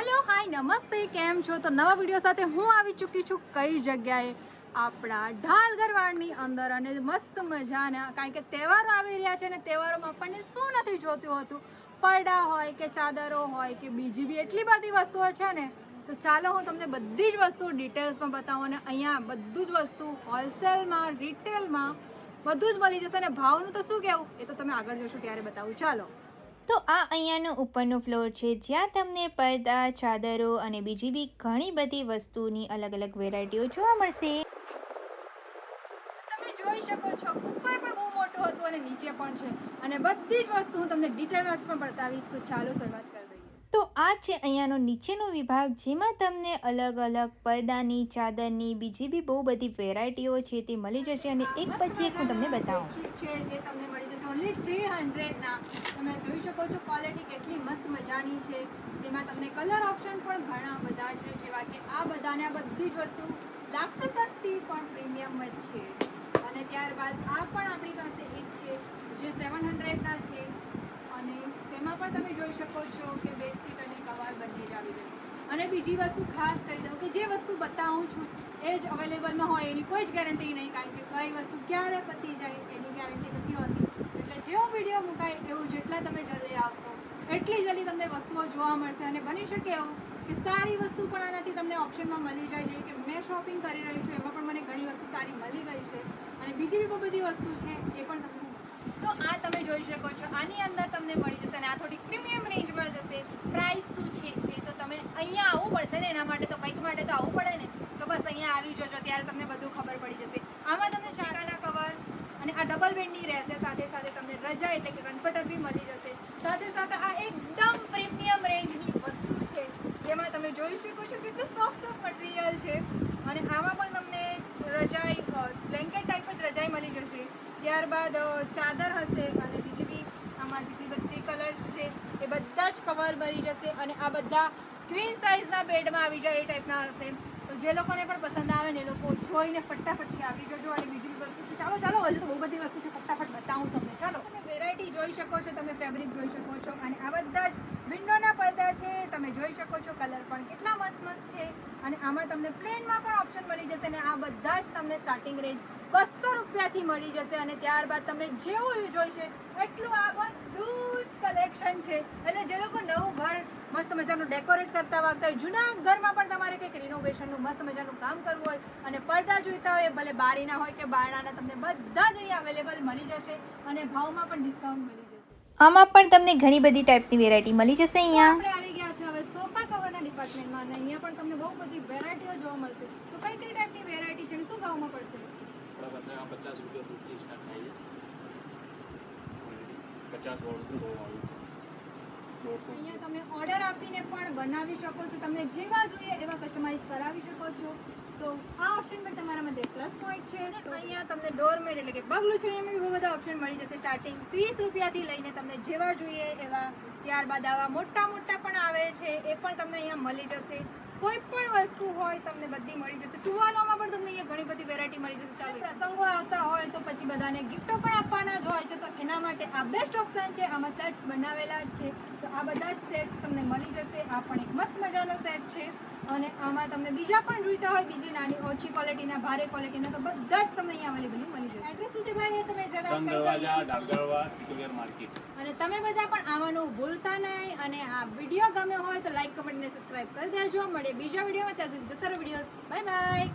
Hello hi નમસ્તે, કેમ છો? તો નવા વિડીયો સાથે હું આવી ચૂકી છું કઈ જગ્યાએ આપણા ઢાલગરવાડની અંદર અને મસ્ત મજાના, કારણ કે તહેવારો આવી રહ્યા છે અને તહેવારોમાં આપણને શું નથી જોતું હોતું, પડડા હોય કે ચાદરો હોય કે બીજી બી એટલી બધી વસ્તુઓ છે ને. તો ચાલો હું તમને બધી જ વસ્તુ ડિટેલ્સમાં બતાવું અને અહીંયા બધું જ વસ્તુ હોલસેલમાં રિટેલમાં બધું જ મળી જશે અને ભાવનું તો શું કહેવું, એ તો તમે આગળ જોશો ત્યારે બતાવું. ચાલો. તો આ અહીંયાનો ઉપરનો ફ્લોર છે, જ્યાં તમને પડદા, ચાદરો અને બીજી બી ઘણી બધી વસ્તુની અલગ અલગ વેરાયટીઓ જોવા મળશે. તમે જોઈ શકો છો ઉપર પણ બહુ મોટું હતું અને નીચે પણ છે અને બધી જ વસ્તુ હું તમને ડિટેલમાં પણ બતાવીશ. તો ચાલો શરૂઆત કરી દઈએ. તો આ છે અહીંયાનો નીચેનો વિભાગ, જેમાં તમને અલગ અલગ પડદાની, ચાદરની, બીજી બી બહુ બધી વેરાયટીઓ છે તે મળી જશે અને એક પછી એક હું તમને બતાવું. છે જે તમને મળી જશે ઓનલી 300 ના. તમે જોઈ શકો છો ક્વોલિટી કેટલી મસ્ત મજાની છે. તેમાં તમને કલર ઓપ્શન પણ ઘણા બધા છે, જેવા કે આ બધાને આ બધી જ વસ્તુ લાગશે સસ્તી પણ પ્રીમિયમ જ છે. અને ત્યારબાદ આ પણ આપણી પાસે એક છે જે 700 ના છે અને તેમાં પણ તમે જોઈ શકો છો કે બેડશીટ અને કવર બંને જ આવી જશે. અને બીજી વસ્તુ ખાસ કહી દઉં કે જે વસ્તુ બતાવું છું એ જ અવેલેબલમાં હોય એની કોઈ જ ગેરંટી નહીં, કારણ કે કઈ વસ્તુ ક્યારે પતી જાય એની ગેરંટી નથી હોતી. એટલે જેવો વિડીયો મુકાય એવું જેટલા તમે જલ્દી આવશો એટલી જલ્દી તમને વસ્તુઓ જોવા મળશે અને બની શકે એવું કે સારી વસ્તુ પણ આનાથી તમને ઓપ્શનમાં મળી જાય. જેવી કે મેં શોપિંગ કરી રહી છું એમાં પણ મને ઘણી વસ્તુ સારી મળી ગઈ છે અને બીજી બી બધી વસ્તુ છે એ પણ તમને. તો આ તમે જોઈ શકો છો, આની અંદર તમને મળી જશે અને આ થોડી પ્રીમિયમ રેન્જમાં જશે. પ્રાઇસ શું છે એ તો તમે અહીંયા આવવું પડશે ને, એના માટે તો કંઈક માટે તો આવવું પડે ને. તો બસ અહીંયા આવી જજો, ત્યારે તમને બધું ખબર પડી જશે. આમાં તમને ચારાના કવર અને આ ડબલ બેડની રહેશે, સાથે સાથે તમને રજા એટલે કે કમ્ફર્ટર બી મળી જશે. સાથે સાથે આ એકદમ પ્રીમિયમ રેન્જની વસ્તુ છે, જેમાં તમે જોઈ શકો છો કેટલું સોફ્ટ મટીરિયલ છે. અને આમાં પણ તમને રજાઈ બ્લેન્કેટ ટાઈપ જ રજાઈ મળી જશે. ત્યારબાદ ચાદર હશે અને બીજી બી આમાં જેટલી બધી કલર્સ છે એ બધા જ કવર મળી જશે. અને આ બધા ક્વીન સાઇઝના બેડમાં આવી જાય એ ટાઈપના હશે. તો જે લોકોને પણ પસંદ આવે ને એ લોકો જોઈને ફટાફટથી આવી જજો. અને બીજી બી વસ્તુ છે, ચાલો હજુ તો બહુ બધી વસ્તુ છે, ફટાફટ બતાવું તમને. ચાલો, તમે વેરાયટી જોઈ શકો છો, તમે ફેબ્રિક જોઈ શકો છો અને આ બધા જ વિન્ડોના પડદા છે, તમે જોઈ શકો છો. કલર પણ કેટલા મસ્ત મસ્ત છે અને આમાં તમને પ્લેનમાં પણ ઓપ્શન મળી જશે અને આ બધા જ તમને સ્ટાર્ટિંગ રેન્જ 200 રૂપિયાથી મળી જશે. અને ત્યારબાદ તમે જેવું જોઈશે એટલું આ બધું જ કલેક્શન છે. એટલે જે લોકો નવું ઘર મસ્ત મજાનું ડેકોરેટ કરતા વાગતા હોય, જૂના ઘરમાં પણ તમારે કંઈક રિનોવેશનનું મસ્ત મજાનું કામ કરવું હોય અને પડદા જોઈતા હોય, ભલે બારીના હોય કે બારણાના, તમને બધા જ અહીંયા અવેલેબલ મળી જશે અને ભાવમાં પણ ડિસ્કાઉન્ટ મળી જશે. આમાં પણ તમને ઘણી બધી ટાઈપની વેરાયટી મળી જશે અહીંયા. આપણે આવી ગયા છે હવે સોફા કવરના ડિપાર્ટમેન્ટમાં અને અહીંયા પણ તમને બહુ બધી વેરાયટીઓ જોવા મળશે. તો કઈ કઈ ટાઈપની વેરાયટી છે અને શું ભાવમાં પડશે? આપણા પાસે 50 રૂપિયા ફૂટથી સ્ટાર્ટ થાય છે. 50 વાળું, 100 વાળું, 150. અહીંયા તમે ઓર્ડર આપીને પણ બનાવી શકો છો, તમને જેવા જોઈએ એવા કસ્ટમાઇઝ કરાવી શકો છો. તો આ ઓપ્શન પણ તમારા માટે પ્લસ પોઈન્ટ છે. અહીંયા તમને ડોરમેટ એટલે કે પગલું છે, એમાં બી બહુ બધા ઓપ્શન મળી જશે. સ્ટાર્ટિંગ 30 રૂપિયાથી લઈને તમને જેવા જોઈએ એવા. ત્યારબાદ આવા મોટા મોટા પણ આવે છે, એ પણ તમને અહીંયા મળી જશે. કોઈ પણ વસ્તુ હોય તમને બધી મળી જશે. ટુવાલોમાં પણ તમને અહીંયા ઘણી બધી વેરાયટી મળી જશે. ચાલો, પ્રસંગો આવતા હોય તો પછી બધાને ગિફ્ટો પણ આપવાના જ હોય છે, તો એના માટે આ બેસ્ટ ઓપ્શન છે. આમાં સેટ્સ બનાવેલા જ છે, તો આ બધા જ સેટ્સ તમને મળી જશે. આ પણ એક મસ્ત મજાનો સેટ છે અને આમાં તમને બીજા પણ જોઈતા હોય, બીજી નાની ઓછી ક્વોલિટીના, ભારે ક્વોલિટીના, તો બધા જ તમને અહીંયા અવેલેબલ મળી જશે. એડ્રેસ શું છે ભાઈ એ તમે જરા કહી દો. ઢાલગરવાડ પિટુરિયર માર્કેટ. અને તમે બધા પણ આવવાનું ભૂલતા નહીં. અને આ વિડીયો ગમે હોય તો લાઈક, કમેન્ટ અને સબસ્ક્રાઇબ કરી દેજો. મળે બીજા વિડીયોમાં. ત્યાં સુધી જતા રહો વિડીયો. Bye bye.